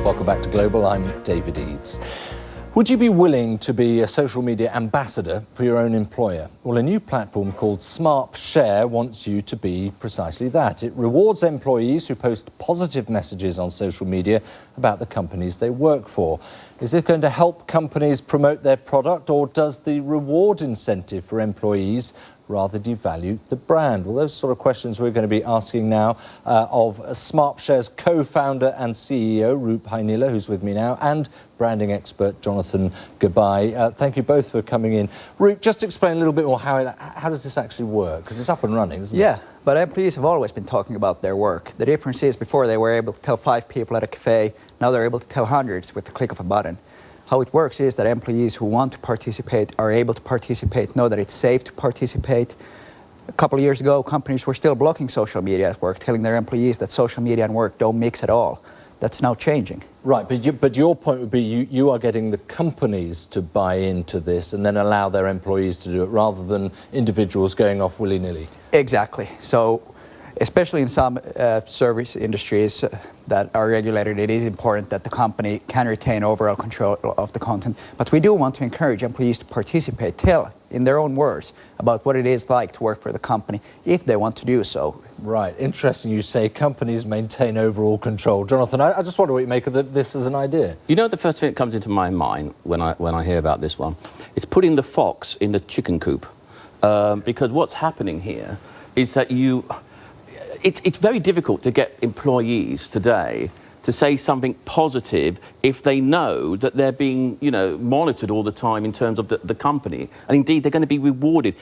Welcome back to Global. I'm David Eads. Would you be willing to be a social media ambassador for your own employer? Well, a new platform called Smart Share wants you to be precisely that. It rewards employees who post positive messages on social media about the companies they work for. Is this going to help companies promote their product, or does the reward incentive for employees rather devalue the brand? Well, those sort of questions we're going to be asking now of SmartShare's co-founder and CEO, Roop Hainila, who's with me now, and branding expert Jonathan Gabay. Thank you both for coming in. Roop, just explain a little bit more how does this actually work? Because it's up and running, isn't it? Yeah, but employees have always been talking about their work. The difference is before they were able to tell 5 people at a cafe, now they're able to tell hundreds with the click of a button. How it works is that employees who want to participate are able to participate, know that it's safe to participate. A couple of years ago, companies were still blocking social media at work, telling their employees that social media and work don't mix at all. That's now changing. Right, but your point would be you are getting the companies to buy into this and then allow their employees to do it rather than individuals going off willy-nilly. Exactly. So, especially in some service industries that are regulated, it is important that the company can retain overall control of the content. But we do want to encourage employees to participate, tell in their own words about what it is like to work for the company, if they want to do so. Right, interesting you say companies maintain overall control. Jonathan, I just wonder what you make of this as an idea. You know, the first thing that comes into my mind when I hear about this one is putting the fox in the chicken coop. Because what's happening here is that it's very difficult to get employees today to say something positive if they know that they're being, monitored all the time in terms of the company. And indeed, they're going to be rewarded.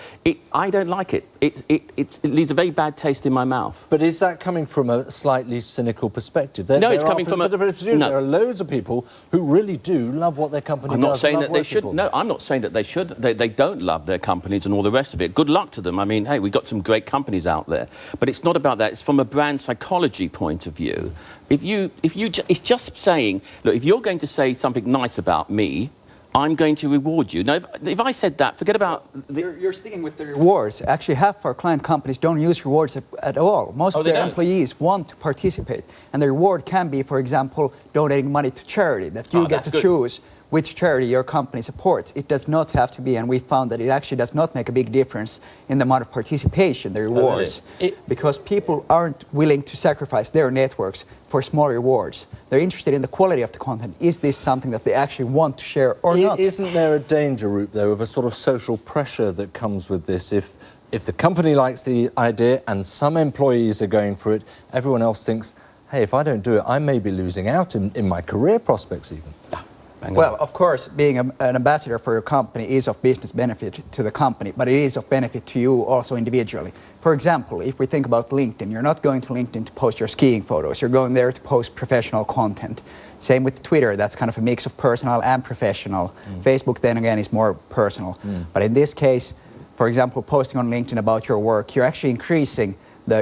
I don't like it. It leaves a very bad taste in my mouth. But is that coming from a slightly cynical perspective? It's coming from There are loads of people who really do love what their company does. I'm not saying that they should. No, I'm not saying that they should. They don't love their companies and all the rest of it. Good luck to them. I mean, hey, we've got some great companies out there. But it's not about that. It's from a brand psychology point of view. It's just saying, look, if you're going to say something nice about me, I'm going to reward you. Now, if I said that, forget about... You're sticking with the rewards. Actually, half of our client companies don't use rewards at all. Most of their employees want to participate. And the reward can be, for example, donating money to charity, that you get to choose which charity your company supports. It does not have to be, and we found that it actually does not make a big difference in the amount of participation, the rewards, because people aren't willing to sacrifice their networks for small rewards. They're interested in the quality of the content. Is this something that they actually want to share or not? Isn't there a danger, Roop, though, of a sort of social pressure that comes with this? If the company likes the idea and some employees are going for it, everyone else thinks, hey, if I don't do it, I may be losing out in my career prospects even. Well, of course, being an ambassador for your company is of business benefit to the company, but it is of benefit to you also individually. For example, if we think about LinkedIn, you're not going to LinkedIn to post your skiing photos. You're going there to post professional content. Same with Twitter, that's kind of a mix of personal and professional. Facebook, then again, is more personal. But in this case, for example, posting on LinkedIn about your work, you're actually increasing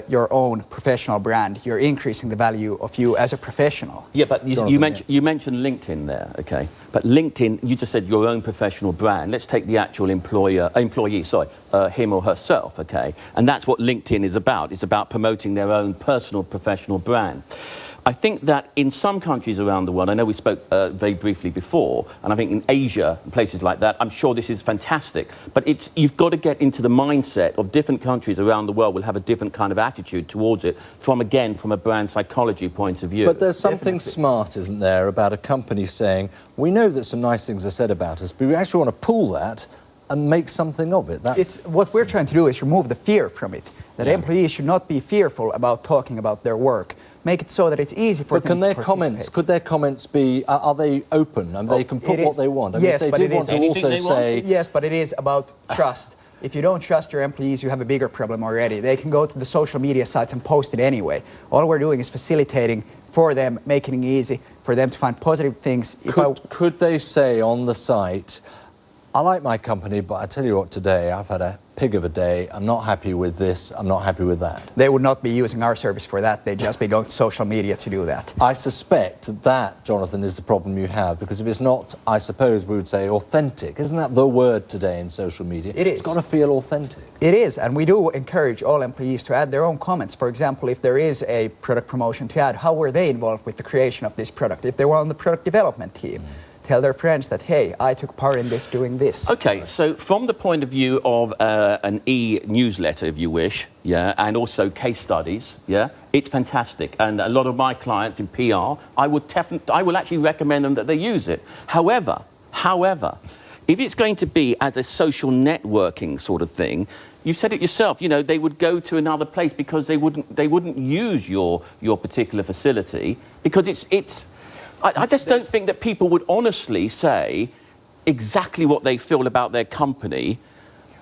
your own professional brand. You're increasing the value of you as a professional. Yeah, but you mentioned LinkedIn there, okay? But LinkedIn, you just said your own professional brand. Let's take the actual employee, him or herself, okay? And that's what LinkedIn is about. It's about promoting their own personal professional brand. I think that in some countries around the world, I know we spoke very briefly before, and I think in Asia, places like that, I'm sure this is fantastic. But you've got to get into the mindset of different countries around the world will have a different kind of attitude towards it from a brand psychology point of view. But there's something smart, isn't there, about a company saying, we know that some nice things are said about us, but we actually want to pull that and make something of it. What we're trying to do is remove the fear from it, that employees should not be fearful about talking about their work. Make it so that it's easy for them to participate. Could their comments be, are they open and they can put what they want? I mean, yes, if they did want to also say... Yes, but it is about trust. If you don't trust your employees, you have a bigger problem already. They can go to the social media sites and post it anyway. All we're doing is facilitating for them, making it easy for them to find positive things. Could they say on the site, I like my company, but I tell you what, today I've had a pig of a day. I'm not happy with this. I'm not happy with that. They would not be using our service for that. They'd just be going to social media to do that. I suspect that, Jonathan, is the problem you have, because if it's not, I suppose we would say authentic. Isn't that the word today in social media? It is. It's got to feel authentic. It is, and we do encourage all employees to add their own comments. For example, if there is a product promotion to add, how were they involved with the creation of this product? If they were on the product development team, tell their friends that, hey, I took part in this doing this. Okay, so from the point of view of an e-newsletter, if you wish, yeah, and also case studies, yeah, it's fantastic. And a lot of my clients in PR, I will actually recommend them that they use it. However, if it's going to be as a social networking sort of thing, you said it yourself, you know, they would go to another place because they wouldn't use your particular facility because I just don't think that people would honestly say exactly what they feel about their company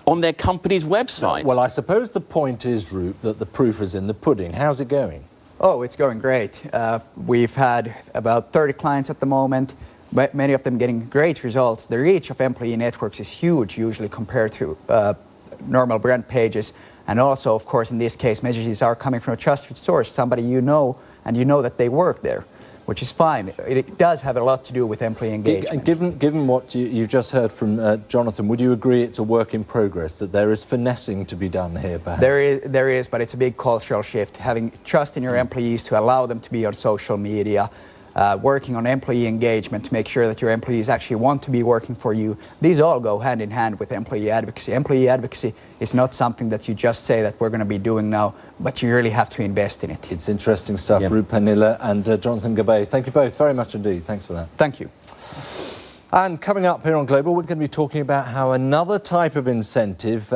on their company's website. Well, I suppose the point is, Roop, that the proof is in the pudding. How's it going? Oh, it's going great. We've had about 30 clients at the moment, many of them getting great results. The reach of employee networks is huge, usually compared to normal brand pages. And also, of course, in this case, messages are coming from a trusted source, somebody you know, and you know that they work there, which is fine. It does have a lot to do with employee engagement. Given what you've just heard from Jonathan, would you agree it's a work in progress, that there is finessing to be done here, perhaps? There is, but it's a big cultural shift. Having trust in your employees to allow them to be on social media, working on employee engagement to make sure that your employees actually want to be working for you. These all go hand in hand with employee advocacy. Employee advocacy is not something that you just say that we're going to be doing now, but you really have to invest in it. It's interesting stuff. Yeah. Roop Pernilla and Jonathan Gabay, thank you both very much indeed. Thanks for that. Thank you. And coming up here on Global, we're going to be talking about how another type of incentive